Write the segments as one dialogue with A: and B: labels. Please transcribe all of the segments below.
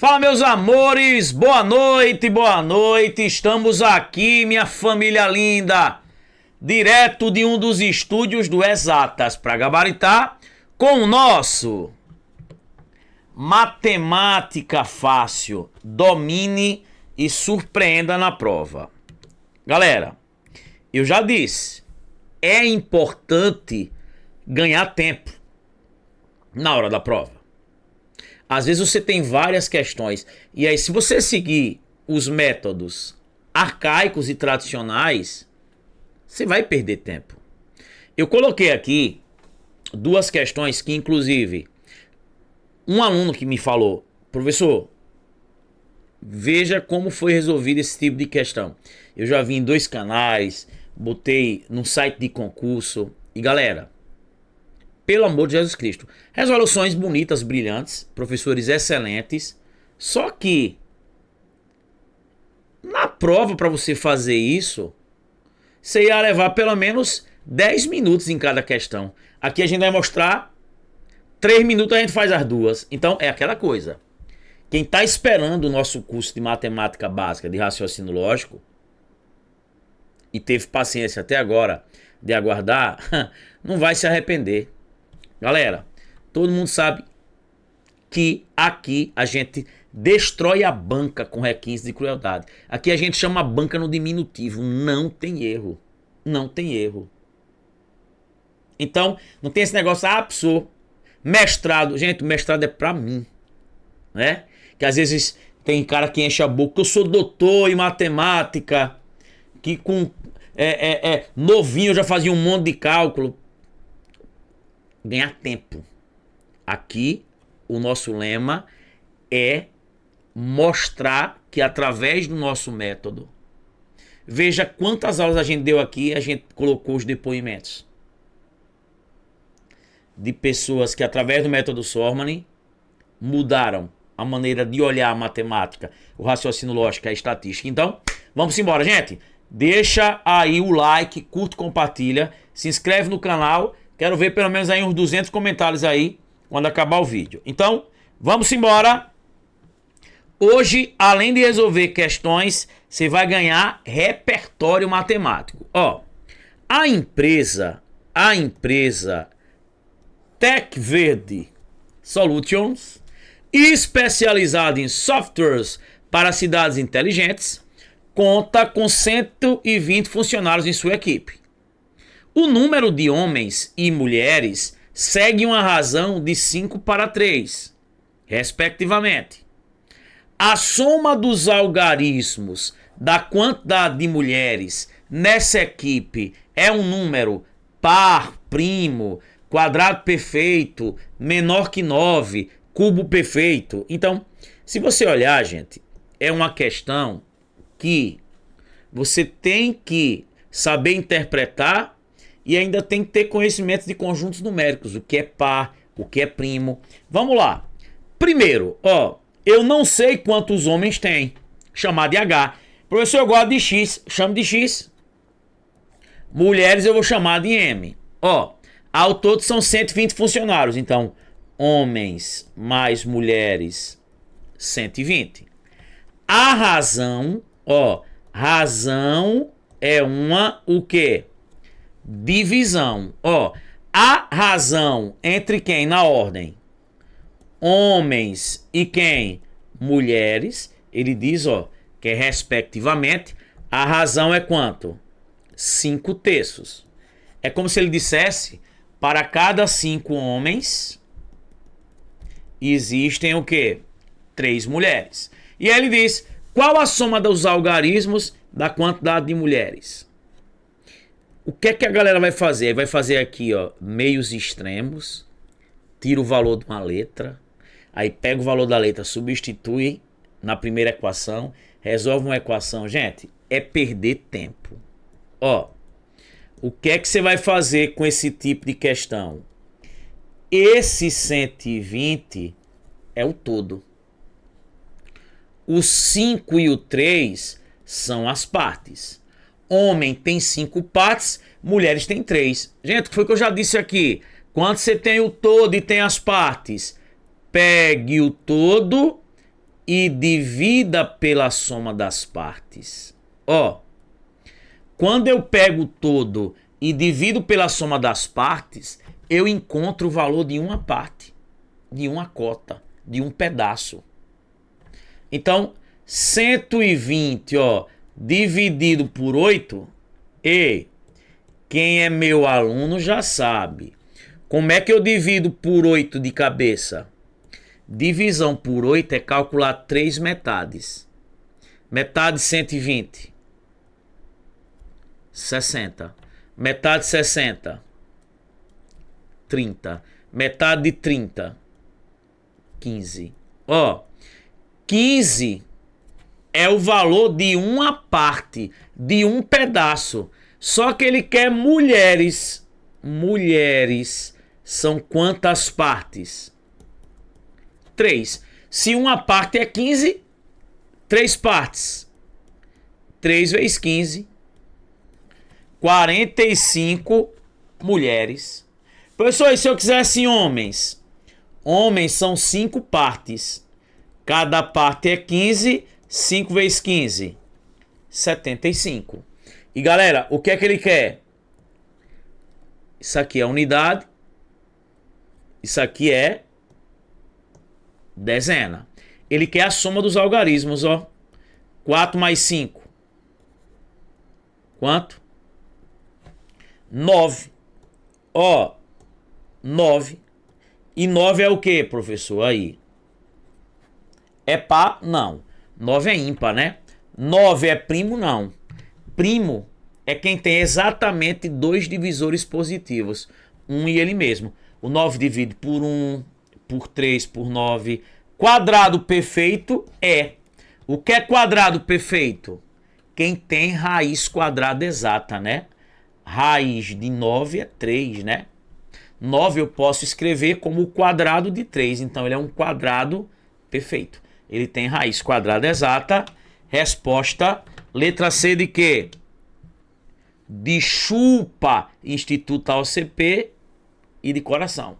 A: Fala, meus amores, boa noite, boa noite. Estamos aqui, minha família linda, direto de um dos estúdios do Exatas para gabaritar com o nosso Matemática Fácil. Domine e surpreenda na prova. Galera, eu já disse, é importante ganhar tempo na hora da prova. Às vezes você tem várias questões e aí se você seguir os métodos arcaicos e tradicionais, você vai perder tempo. Eu coloquei aqui duas questões que inclusive um aluno que me falou: professor, veja como foi resolvido esse tipo de questão. Eu já vi em 2 canais, botei no site de concurso e galera, pelo amor de Jesus Cristo, resoluções bonitas, brilhantes, professores excelentes, só que na prova para você fazer isso, você ia levar pelo menos 10 minutos em cada questão. Aqui a gente vai mostrar 3 minutos, a gente faz as duas. Então é aquela coisa, quem está esperando o nosso curso de matemática básica de raciocínio lógico e teve paciência até agora de aguardar, não vai se arrepender. Galera, todo mundo sabe que aqui a gente destrói a banca com requintes de crueldade. Aqui a gente chama a banca no diminutivo. Não tem erro. Não tem erro. Então, não tem esse negócio, professor, mestrado. Gente, o mestrado é pra mim, né? Que às vezes tem cara que enche a boca. Eu sou doutor em matemática, que com novinho eu já fazia um monte de cálculo. Ganhar tempo. Aqui o nosso lema é mostrar que através do nosso método, veja quantas aulas a gente deu aqui, a gente colocou os depoimentos de pessoas que através do método Sormani mudaram a maneira de olhar a matemática, o raciocínio lógico, a estatística. Então, vamos embora, gente. Deixa aí o like, curte, compartilha, se inscreve no canal. Quero ver pelo menos aí uns 200 comentários aí quando acabar o vídeo. Então, vamos embora. Hoje, além de resolver questões, você vai ganhar repertório matemático. Ó, a empresa Tech Verde Solutions, especializada em softwares para cidades inteligentes, conta com 120 funcionários em sua equipe. O número de homens e mulheres segue uma razão de 5:3, respectivamente. A soma dos algarismos da quantidade de mulheres nessa equipe é um número par, primo, quadrado perfeito, menor que 9, cubo perfeito. Então, se você olhar, gente, é uma questão que você tem que saber interpretar e ainda tem que ter conhecimento de conjuntos numéricos, o que é par, o que é primo. Vamos lá. Primeiro, ó, eu não sei quantos homens tem, chamar de H. Professor, eu gosto de X, chamo de X. Mulheres eu vou chamar de M. Ó, ao todo são 120 funcionários, então homens mais mulheres 120. A razão, ó, razão é uma o quê? Divisão. Ó, a razão entre quem na ordem? Homens e quem? Mulheres. Ele diz, ó, que é respectivamente, a razão é quanto? 5/3. É como se ele dissesse, para cada 5 homens, existem o quê? 3 mulheres. E aí ele diz, qual a soma dos algarismos da quantidade de mulheres? O que é que a galera vai fazer? Vai fazer aqui, ó, meios extremos, tira o valor de uma letra, aí pega o valor da letra, substitui na primeira equação, resolve uma equação. Gente, é perder tempo. Ó, o que é que você vai fazer com esse tipo de questão? Esse 120 é o todo. O 5 e o 3 são as partes. Homem tem 5 partes, mulheres tem 3. Gente, o que foi que eu já disse aqui? Quando você tem o todo e tem as partes, pegue o todo e divida pela soma das partes. Ó, quando eu pego o todo e divido pela soma das partes, eu encontro o valor de uma parte, de uma cota, de um pedaço. Então, 120, ó, dividido por 8, e quem é meu aluno já sabe. Como é que eu divido por 8 de cabeça? Divisão por 8 é calcular 3 metades. Metade de 120. 60. Metade de 60. 30. Metade de 30. 15. Ó, 15 é o valor de uma parte, de um pedaço. Só que ele quer mulheres. Mulheres são quantas partes? 3. Se uma parte é 15, 3 partes. 3 vezes 15. 45 mulheres. Professor, e se eu quisesse homens? Homens são 5 partes. Cada parte é 15. 5 vezes 15. 75. E galera, o que é que ele quer? Isso aqui é unidade. Isso aqui é dezena. Ele quer a soma dos algarismos, ó. 4 mais 5. Quanto? 9. Ó, 9. E 9 é o que, professor? Aí. É par? Não. 9 é ímpar, né? 9 é primo? Não. Primo é quem tem exatamente 2 divisores positivos. 1 e ele mesmo. O 9 divide por 1, por 3, por 9. Quadrado perfeito é. O que é quadrado perfeito? Quem tem raiz quadrada exata, né? Raiz de 9 é 3, né? 9 eu posso escrever como o quadrado de 3. Então ele é um quadrado perfeito. Ele tem raiz quadrada exata. Resposta, letra C de quê? De chupa, Instituto AOCP e de coração.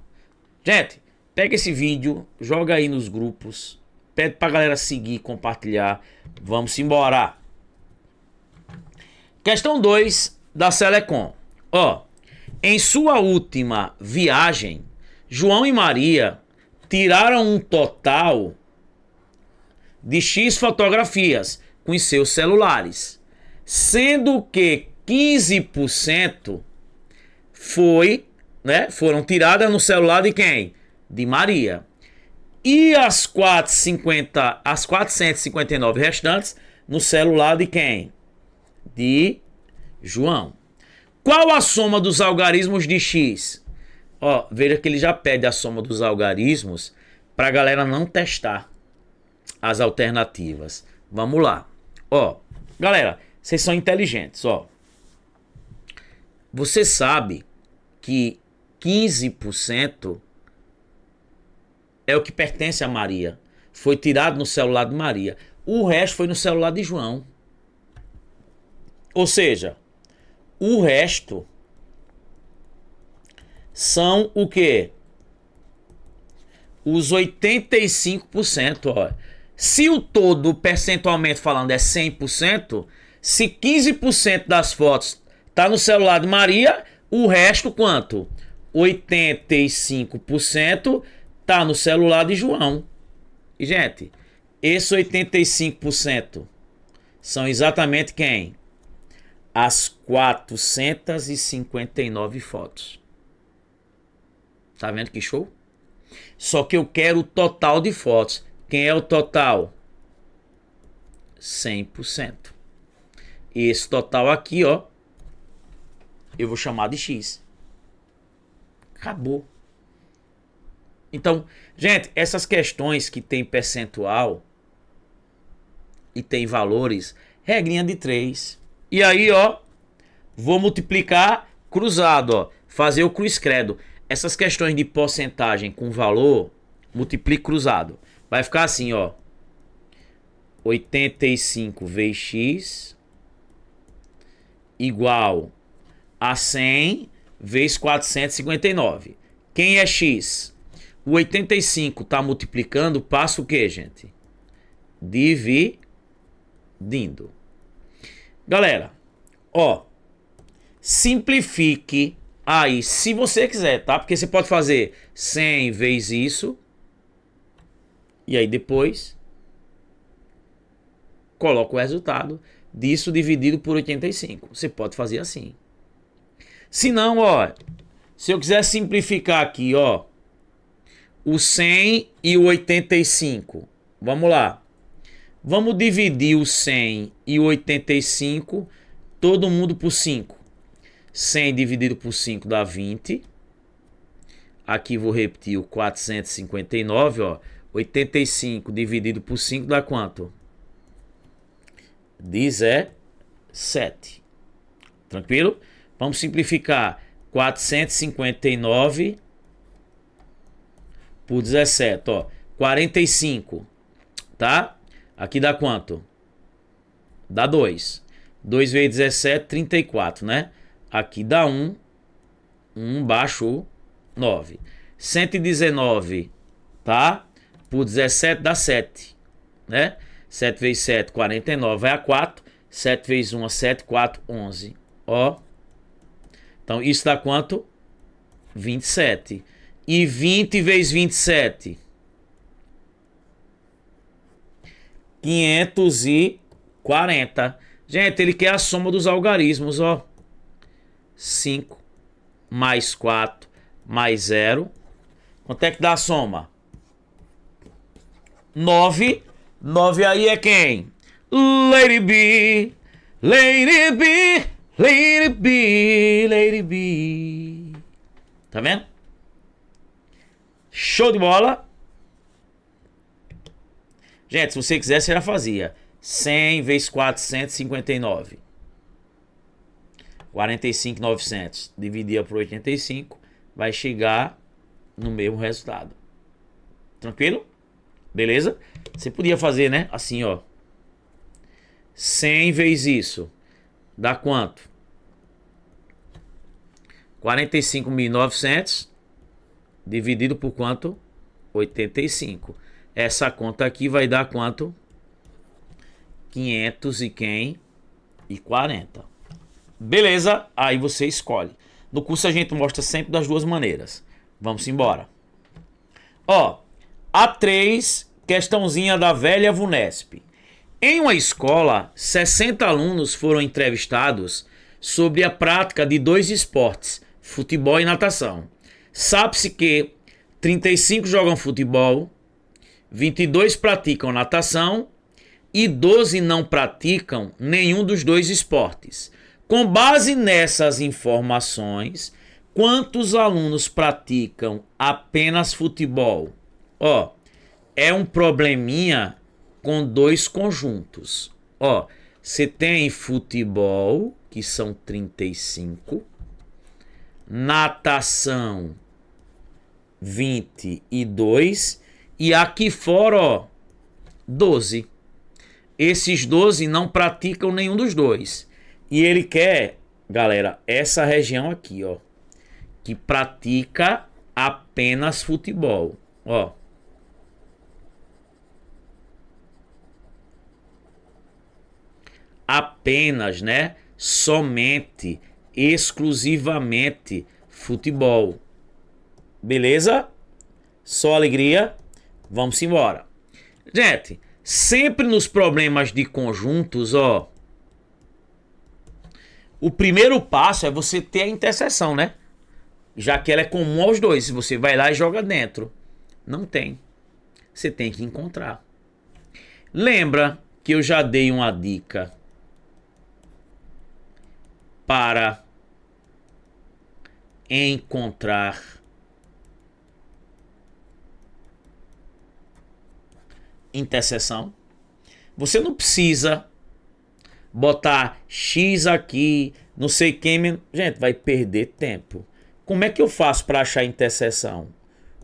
A: Gente, pega esse vídeo, joga aí nos grupos, pede pra galera seguir, compartilhar. Vamos embora. Questão 2 da Selecom. Ó, em sua última viagem, João e Maria tiraram um total de X fotografias com os seus celulares, sendo que 15% foram tiradas no celular de quem? De Maria. E as 459 restantes no celular de quem? De João. Qual a soma dos algarismos de X? Ó, veja que ele já pede a soma dos algarismos para a galera não testar as alternativas. Vamos lá. Ó, galera, vocês são inteligentes, ó. Você sabe que 15% é o que pertence a Maria. Foi tirado no celular de Maria. O resto foi no celular de João. Ou seja, o resto são o quê? Os 85%, ó. Se o todo, percentualmente falando, é 100%, se 15% das fotos tá no celular de Maria, o resto quanto? 85% tá no celular de João. E, gente, esses 85% são exatamente quem? As 459 fotos. Tá vendo que show? Só que eu quero o total de fotos. Quem é o total? 100%. E esse total aqui, ó, eu vou chamar de X. Acabou. Então, gente, essas questões que tem percentual e tem valores, regrinha de 3. E aí, ó, vou multiplicar cruzado, ó, fazer o cruz credo. Essas questões de porcentagem com valor, multiplique cruzado. Vai ficar assim, ó. 85 vezes X igual a 100 vezes 459. Quem é X? O 85 tá multiplicando, passa o quê, gente? dividindo. Galera, ó, simplifique aí, se você quiser, tá? Porque você pode fazer 100 vezes isso. E aí depois coloca o resultado disso dividido por 85. Você pode fazer assim. Se não, ó, se eu quiser simplificar aqui, ó, o 100 e o 85. Vamos lá. Vamos dividir o 100 e o 85, todo mundo por 5. 100 dividido por 5 dá 20. Aqui vou repetir o 459, ó. 85 dividido por 5 dá quanto? 17. Tranquilo? Vamos simplificar. 459 por 17, ó. 45, tá? Aqui dá quanto? Dá 2. 2 vezes 17, 34, né? Aqui dá 1. 1 baixo 9. 119, tá? Por 17 dá 7, né? 7 vezes 7, 49, vai a 4. 7 vezes 1, 7, 4, 11. Ó. Então isso dá quanto? 27. E 20 vezes 27? 540. Gente, ele quer a soma dos algarismos, ó. 5 mais 4 mais 0. Quanto é que dá a soma? 9. 9 aí é quem? Lady B. Lady B. Lady B. Lady B. Tá vendo? Show de bola. Gente, se você quiser, você já fazia. 100 vezes 459. 45.900. Dividia por 85. Vai chegar no mesmo resultado. Tranquilo? Beleza? Você podia fazer, né? Assim, ó. 100 vezes isso. Dá quanto? 45.900. Dividido por quanto? 85. Essa conta aqui vai dar quanto? 540. Beleza? Aí você escolhe. No curso a gente mostra sempre das duas maneiras. Vamos embora. Ó, A3, questãozinha da velha VUNESP. Em uma escola, 60 alunos foram entrevistados sobre a prática de 2 esportes, futebol e natação. Sabe-se que 35 jogam futebol, 22 praticam natação e 12 não praticam nenhum dos 2 esportes. Com base nessas informações, quantos alunos praticam apenas futebol? Ó, é um probleminha com 2 conjuntos. Ó, você tem futebol, que são 35, natação 22 e aqui fora, ó, 12. Esses 12 não praticam nenhum dos 2. E ele quer, galera, essa região aqui, ó, que pratica apenas futebol, ó. Apenas, né? Somente, exclusivamente futebol. Beleza? Só alegria? Vamos embora. Gente, sempre nos problemas de conjuntos, ó, o primeiro passo é você ter a interseção, né? Já que ela é comum aos 2. Se você vai lá e joga dentro. Não tem. Você tem que encontrar. Lembra que eu já dei uma dica para encontrar interseção? Você não precisa botar X aqui, não sei quem. Gente, vai perder tempo. Como é que eu faço para achar a interseção?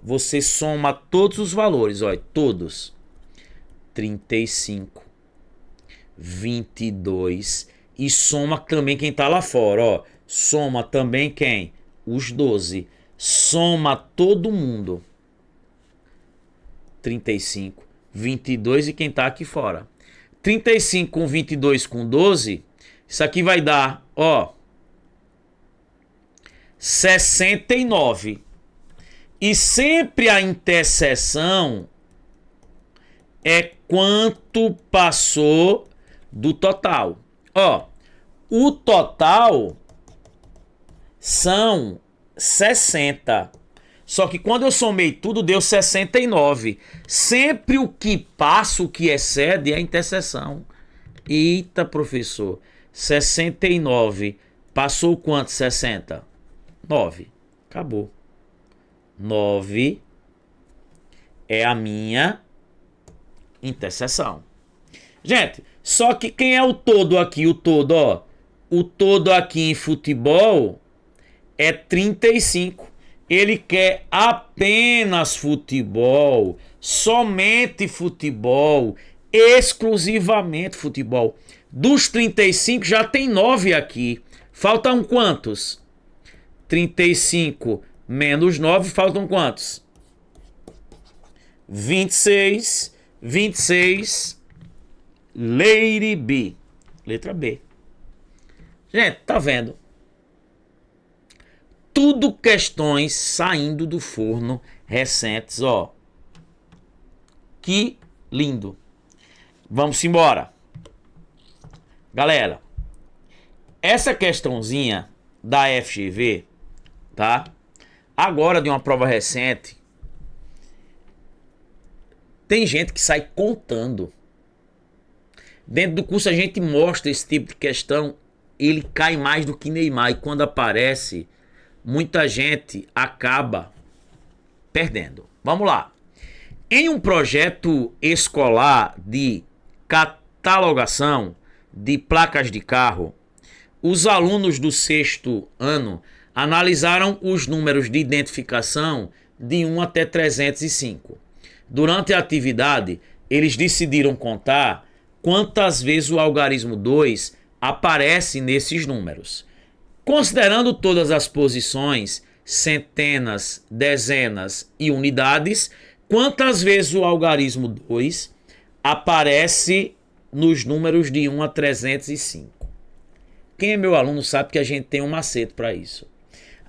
A: Você soma todos os valores, olha, todos. 35, 22 e soma também quem tá lá fora, ó. Soma também quem? Os 12. Soma todo mundo. 35 22 e quem tá aqui fora. 35 com 22 com 12, isso aqui vai dar, ó, 69. E sempre a interseção é quanto passou do total. Ó, o total são 60. Só que quando eu somei tudo, deu 69. Sempre o que passa, o que excede, é a interseção. Eita, professor. 69. Passou quanto? 60? 9. Acabou. 9 é a minha interseção. Gente, só que quem é o todo aqui? O todo, ó. O todo aqui em futebol é 35. Ele quer apenas futebol, somente futebol, exclusivamente futebol. Dos 35 já tem 9 aqui. Faltam quantos? 35 menos 9, faltam quantos? 26. 26. Lady B. Letra B. Gente, tá vendo? Tudo questões saindo do forno recentes, ó. Que lindo. Vamos embora. Galera, essa questãozinha da FGV, tá? Agora de uma prova recente, tem gente que sai contando. Dentro do curso a gente mostra esse tipo de questão, ele cai mais do que Neymar, e quando aparece, muita gente acaba perdendo. Vamos lá. Em um projeto escolar de catalogação de placas de carro, os alunos do 6º ano analisaram os números de identificação de 1 até 305. Durante a atividade, eles decidiram contar quantas vezes o algarismo 2 aparece nesses números. Considerando todas as posições, centenas, dezenas e unidades, quantas vezes o algarismo 2 aparece nos números de 1 a 305? Quem é meu aluno sabe que a gente tem um macete para isso.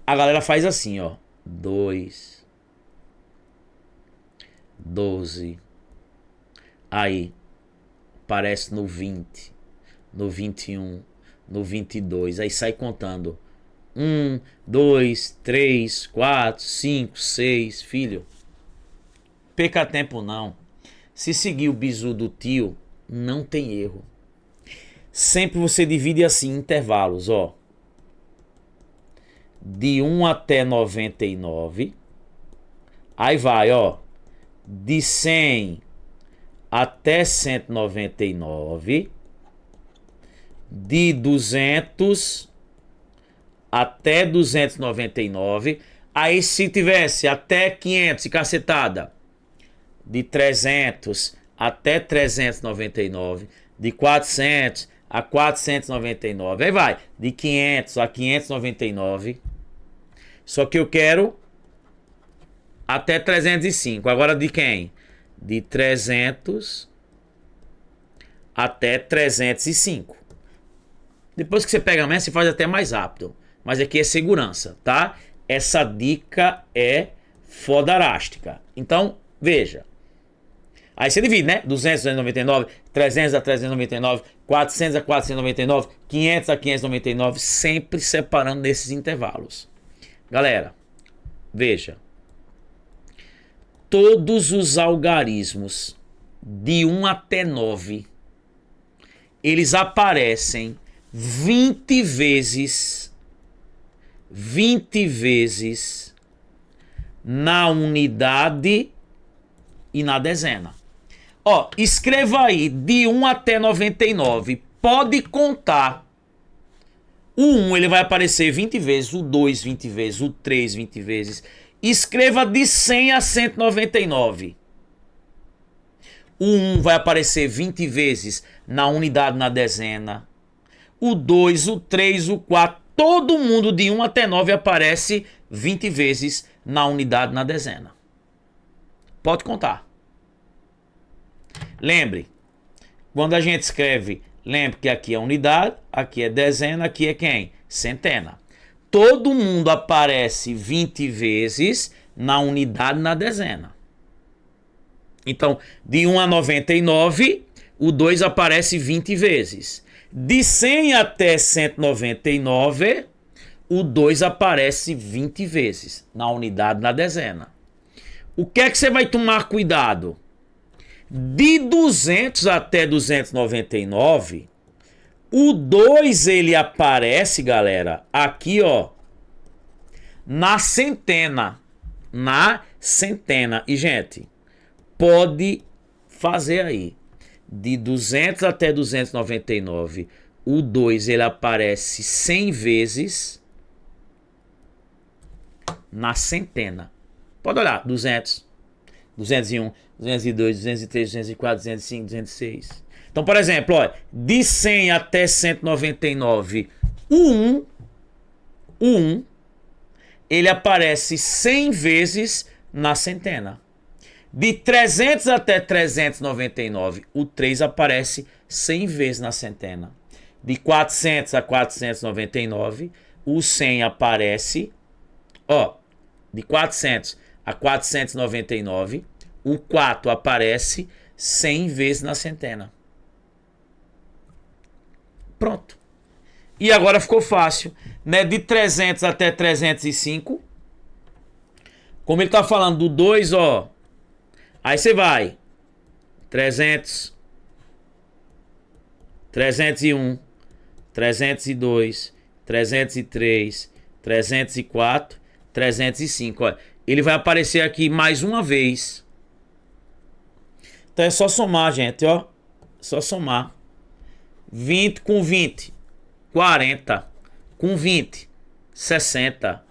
A: A galera faz assim, ó. 2, 12, aí aparece no 20, no 21, no 22, aí sai contando 1, 2, 3, 4, 5, 6, filho. Perca tempo não. Se seguir o bizu do tio, não tem erro. Sempre você divide assim intervalos, ó. De 1 até 99. Aí vai, ó. De 100 até 199. De 200 até 299. Aí se tivesse até 500 e cacetada, de 300 até 399. De 400 a 499. Aí vai, de 500 a 599. Só que eu quero até 305. Agora de quem? De 300 até 305. Depois que você pega a meta, você faz até mais rápido. Mas aqui é segurança, tá? Essa dica é fodarástica. Então, veja. Aí você divide, né? 200 a 299, 300 a 399, 400 a 499, 500 a 599, sempre separando nesses intervalos. Galera, veja. Todos os algarismos de 1 até 9, eles aparecem 20 vezes na unidade e na dezena. Ó, escreva aí, de 1 até 99, pode contar. O 1 ele vai aparecer 20 vezes, o 2 20 vezes, o 3 20 vezes. Escreva de 100 a 199. O 1 vai aparecer 20 vezes na unidade, na dezena. O 2, o 3, o 4, todo mundo de 1 até 9 aparece 20 vezes na unidade, na dezena. Pode contar. Lembre, quando a gente escreve, lembre que aqui é unidade, aqui é dezena, aqui é quem? Centena. Todo mundo aparece 20 vezes na unidade, na dezena. Então, de 1 a 99, o 2 aparece 20 vezes. De 100 até 199, o 2 aparece 20 vezes na unidade, na dezena. O que é que você vai tomar cuidado? De 200 até 299, o 2 ele aparece, galera, aqui ó, na centena. Na centena. E, gente, pode fazer aí. De 200 até 299, o 2 ele aparece 100 vezes na centena. Pode olhar, 200, 201, 202, 203, 204, 205, 206. Então, por exemplo, ó, de 100 até 199, o 1, ele aparece 100 vezes na centena. De 300 até 399, o 3 aparece 100 vezes na centena. De 400 a 499, o 100 aparece, ó, de 400 a 499, o 4 aparece 100 vezes na centena. Pronto. E agora ficou fácil, né? De 300 até 305, como ele está falando do 2, ó, aí você vai 300, 301, 302, 303, 304, 305. Ó. Ele vai aparecer aqui mais uma vez. Então é só somar, gente, ó. Só somar. 20 com 20, 40. Com 20, 60.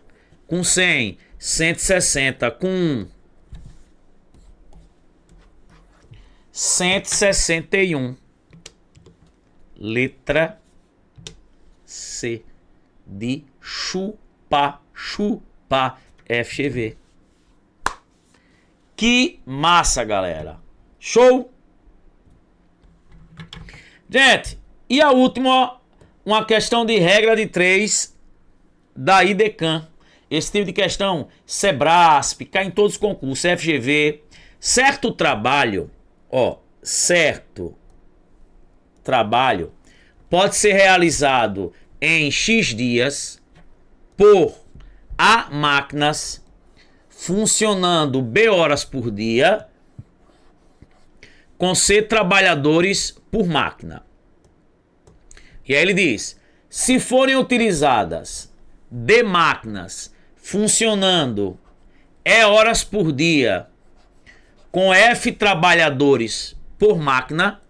A: Com 100, 160. Com 161. Letra C de chupa, FGV. Que massa, galera. Show? Gente, e a última, uma questão de regra de 3 da IDECAM. Esse tipo de questão, Sebrasp, cai em todos os concursos, FGV. Certo trabalho, ó, certo trabalho pode ser realizado em X dias por A máquinas funcionando B horas por dia com C trabalhadores por máquina. E aí ele diz, se forem utilizadas D máquinas funcionando E horas por dia com F trabalhadores por máquina,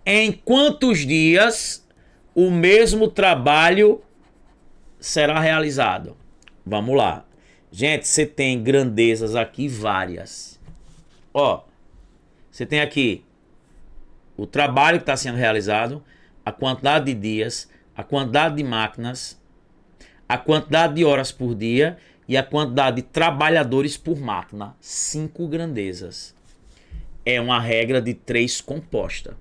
A: em quantos dias o mesmo trabalho será realizado? Vamos lá. Gente, você tem grandezas aqui várias. Ó, você tem aqui o trabalho que está sendo realizado, a quantidade de dias, a quantidade de máquinas, a quantidade de horas por dia e a quantidade de trabalhadores por máquina. 5 grandezas. É uma regra de 3 composta.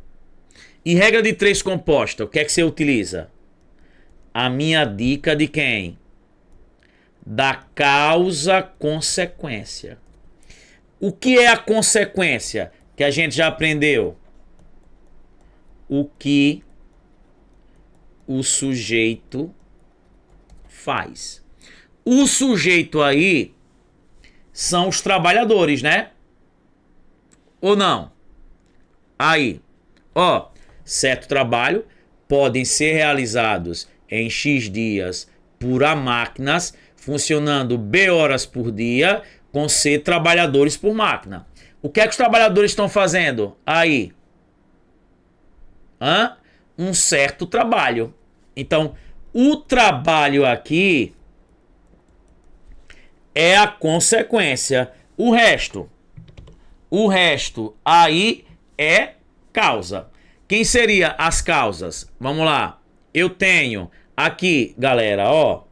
A: E regra de 3 composta, o que é que você utiliza? A minha dica de quem? Da causa-consequência. O que é a consequência? Que a gente já aprendeu. O que o sujeito faz. O sujeito aí são os trabalhadores, né? Ou não? Aí, ó, certo trabalho podem ser realizados em X dias por A máquinas, funcionando B horas por dia, com C trabalhadores por máquina. O que é que os trabalhadores estão fazendo aí? Um certo trabalho. Então, o trabalho aqui é a consequência. O resto aí é causa. Quem seria as causas? Vamos lá. Eu tenho aqui, galera, ó,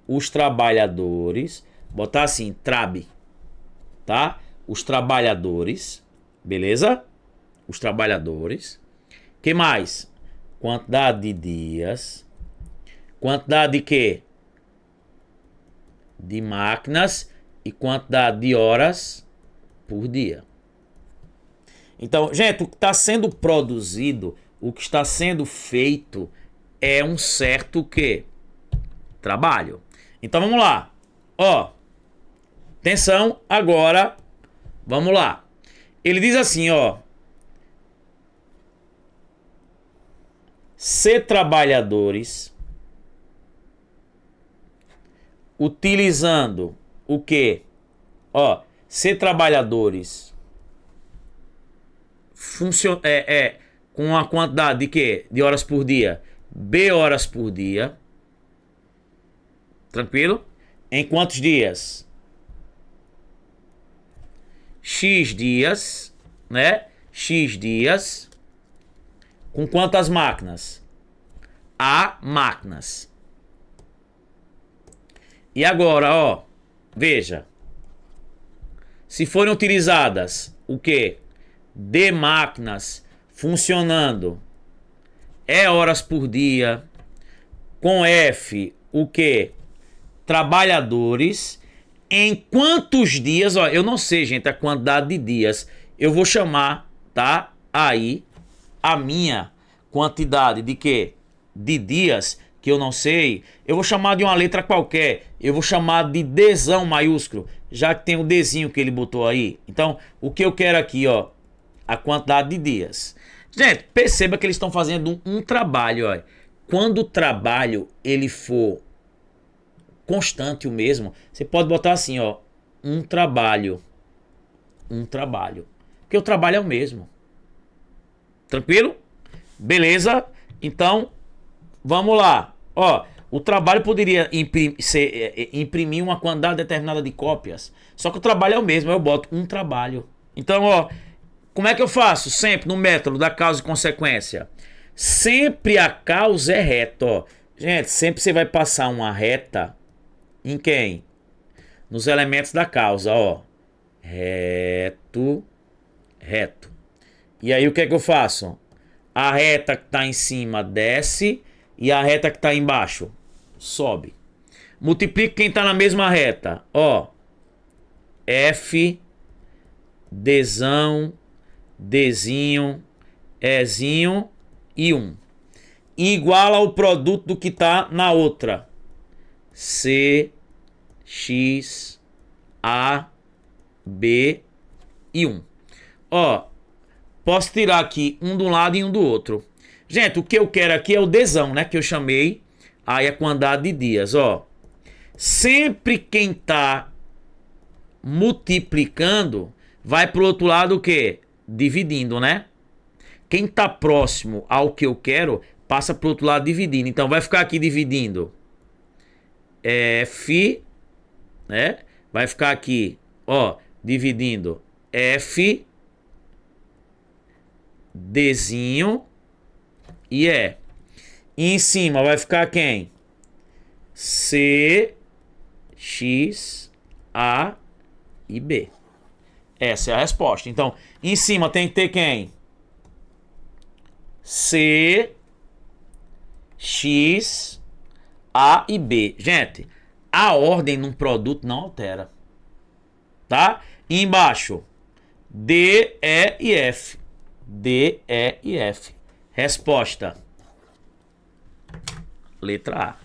A: os trabalhadores, botar assim, TRAB, tá? Os trabalhadores, beleza? os trabalhadores. Que mais? Quantidade de dias. Quantidade de quê? De máquinas e quantidade de horas por dia. Então, gente, o que está sendo produzido, o que está sendo feito é um certo quê? Trabalho. Então vamos lá. Ó, atenção, agora vamos lá. Ele diz assim, ó: se trabalhadores utilizando o quê? Ó, se trabalhadores com a quantidade de quê? De horas por dia, B horas por dia. Tranquilo? Em quantos dias? X dias, né? X dias. Com quantas máquinas? A máquinas. E agora, ó, veja. Se forem utilizadas o quê? D máquinas funcionando E horas por dia. Com F o quê? Trabalhadores. Em quantos dias? Ó, eu não sei, gente, a quantidade de dias. Eu vou chamar, tá? Aí a minha quantidade de quê? De dias, que eu não sei, eu vou chamar de uma letra qualquer. Eu vou chamar de Dzão maiúsculo, já que tem o Dzinho que ele botou aí. Então, o que eu quero aqui, ó, a quantidade de dias. Gente, perceba que eles estão fazendo um trabalho, ó. Quando o trabalho ele for constante o mesmo, você pode botar assim, ó, um trabalho. Um trabalho. Porque o trabalho é o mesmo. Tranquilo? Beleza? Então, vamos lá. Ó, o trabalho poderia imprimir uma quantidade determinada de cópias. Só que o trabalho é o mesmo, eu boto um trabalho. Então, ó, como é que eu faço? Sempre no método da causa e consequência. Sempre a causa é reta, ó. Gente, sempre você vai passar uma reta em quem? Nos elementos da causa, ó. Reto, reto. E aí o que é que eu faço? A reta que está em cima desce e a reta que está embaixo sobe. Multiplico quem está na mesma reta. Ó, F, Dzão, Dzinho, Ezinho e 1. Igual ao produto do que está na outra. C, X, A, B e 1. Ó, posso tirar aqui um de um lado e um do outro. Gente, o que eu quero aqui é o Dzão, né? Que eu chamei aí a quantidade de dias, ó. Sempre quem tá multiplicando vai pro outro lado o quê? Dividindo, né? Quem tá próximo ao que eu quero passa pro outro lado dividindo. Então vai ficar aqui dividindo F, né? Vai ficar aqui, ó, dividindo F, Dzinho e E. E em cima vai ficar quem? C, X, A e B. Essa é a resposta. Então, em cima tem que ter quem? C, X, A e B. Gente, a ordem num produto não altera. Tá? E embaixo, D, E e F. D, E e F. Resposta. Letra A.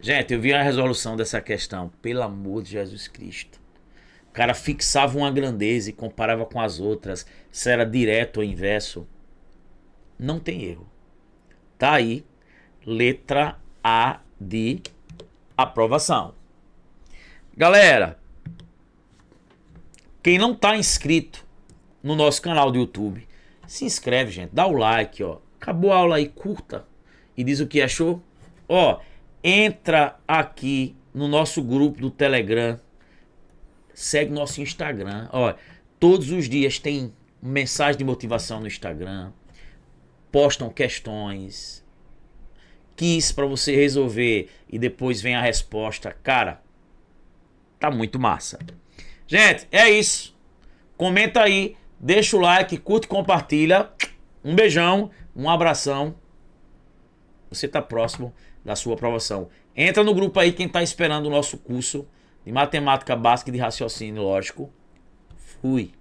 A: Gente, eu vi a resolução dessa questão. Pelo amor de Jesus Cristo. O cara fixava uma grandeza e comparava com as outras. Se era direto ou inverso. Não tem erro. Tá aí. Letra A de aprovação. Galera, quem não tá inscrito no nosso canal do YouTube, se inscreve, gente. Dá o like, ó. Acabou a aula aí, curta. E diz o que achou. Ó, entra aqui no nosso grupo do Telegram. Segue nosso Instagram. Ó, todos os dias tem mensagem de motivação no Instagram. Postam questões. Quiz para você resolver e depois vem a resposta. Cara, tá muito massa. Gente, é isso. Comenta aí Deixa o like, curte e compartilha. Um beijão, um abração. Você está próximo da sua aprovação. Entra no grupo aí quem está esperando o nosso curso de matemática básica e de raciocínio lógico. Fui.